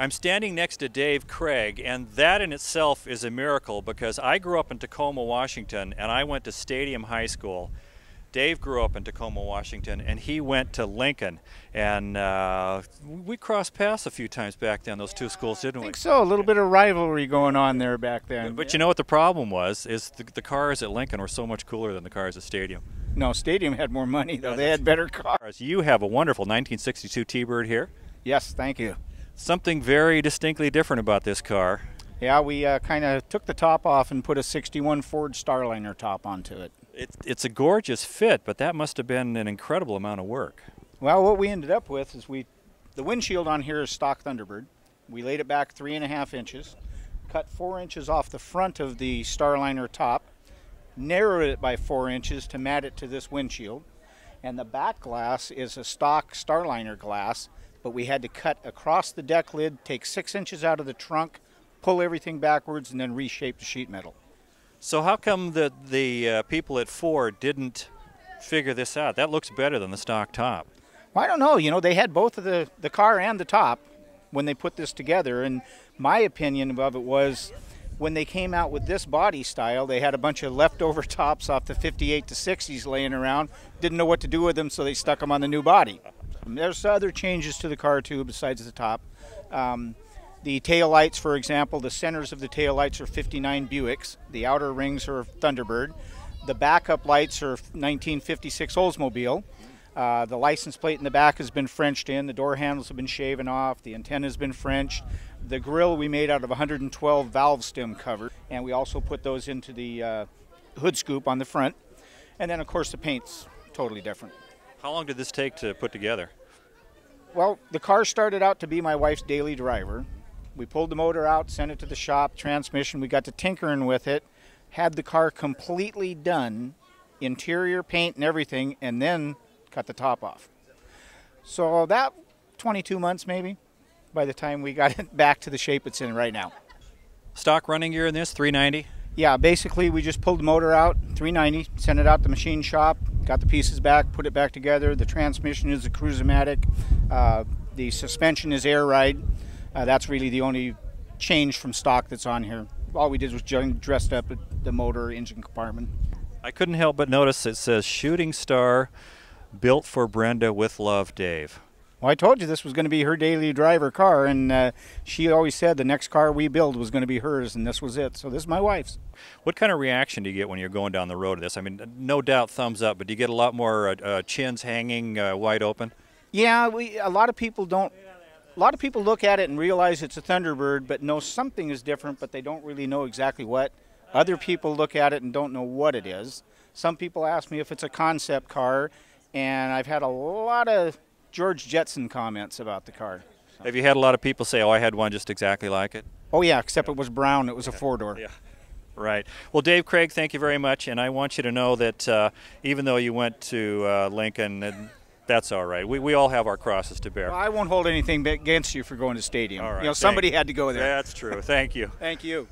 I'm standing next to Dave Craig, and that in itself is a miracle because I grew up in Tacoma, Washington, and I went to Stadium High School. Dave grew up in Tacoma, Washington, and he went to Lincoln. And we crossed paths a few times back then, those two schools, didn't we? I think so. A little bit of rivalry going on there back then. But you know what the problem was? Is the cars at Lincoln were so much cooler than the cars at Stadium. No, Stadium had more money, though. They had better cars. You have a wonderful 1962 T-Bird here. Yes, thank you. Something very distinctly different about this car. Yeah, we kind of took the top off and put a 61 Ford Starliner top onto it. It's a gorgeous fit, but that must have been an incredible amount of work. Well, what we ended up with is the windshield on here is stock Thunderbird. We laid it back 3.5 inches, cut 4 inches off the front of the Starliner top, narrowed it by 4 inches to mat it to this windshield, and the back glass is a stock Starliner glass, but we had to cut across the deck lid, take 6 inches out of the trunk, pull everything backwards, and then reshape the sheet metal. So how come the people at Ford didn't figure this out? That looks better than the stock top. Well, I don't know. You know, they had both of the car and the top when they put this together, and my opinion of it was when they came out with this body style, they had a bunch of leftover tops off the 58 to 60s laying around, didn't know what to do with them, so they stuck them on the new body. There's other changes to the car too besides the top. The tail lights, for example, the centers of the tail lights are 59 Buicks. The outer rings are Thunderbird. The backup lights are 1956 Oldsmobile. The license plate in the back has been Frenched in. The door handles have been shaven off. The antenna has been Frenched. The grill we made out of 112 valve stem cover, and we also put those into the hood scoop on the front. And then, of course, the paint's totally different. How long did this take to put together? Well, the car started out to be my wife's daily driver. We pulled the motor out, sent it to the shop, transmission. We got to tinkering with it, had the car completely done, interior paint and everything, and then cut the top off. So that 22 months maybe by the time we got it back to the shape it's in right now. Stock running gear in this, 390? Yeah, basically we just pulled the motor out, 390, sent it out to the machine shop, got the pieces back, put it back together. The transmission is a Cruise-O-Matic. The suspension is air ride. That's really the only change from stock that's on here. All we did was dressed up the motor engine compartment. I couldn't help but notice it says Shooting Star, built for Brenda with love, Dave. Well, I told you this was going to be her daily driver car, and she always said the next car we build was going to be hers, and this was it. So this is my wife's. What kind of reaction do you get when you're going down the road of this? I mean, no doubt thumbs up, but do you get a lot more chins hanging wide open? Yeah, a lot of people don't. A lot of people look at it and realize it's a Thunderbird, but know something is different, but they don't really know exactly what. Other people look at it and don't know what it is. Some people ask me if it's a concept car, and I've had a lot of George Jetson comments about the car. So. Have you had a lot of people say, oh, I had one just exactly like it? Oh, yeah, except it was brown. It was a four-door. Yeah. Right. Well, Dave Craig, thank you very much, and I want you to know that even though you went to Lincoln, that's all right. We all have our crosses to bear. Well, I won't hold anything against you for going to Stadium. All right. You know, somebody had to go there. That's true. Thank you. Thank you.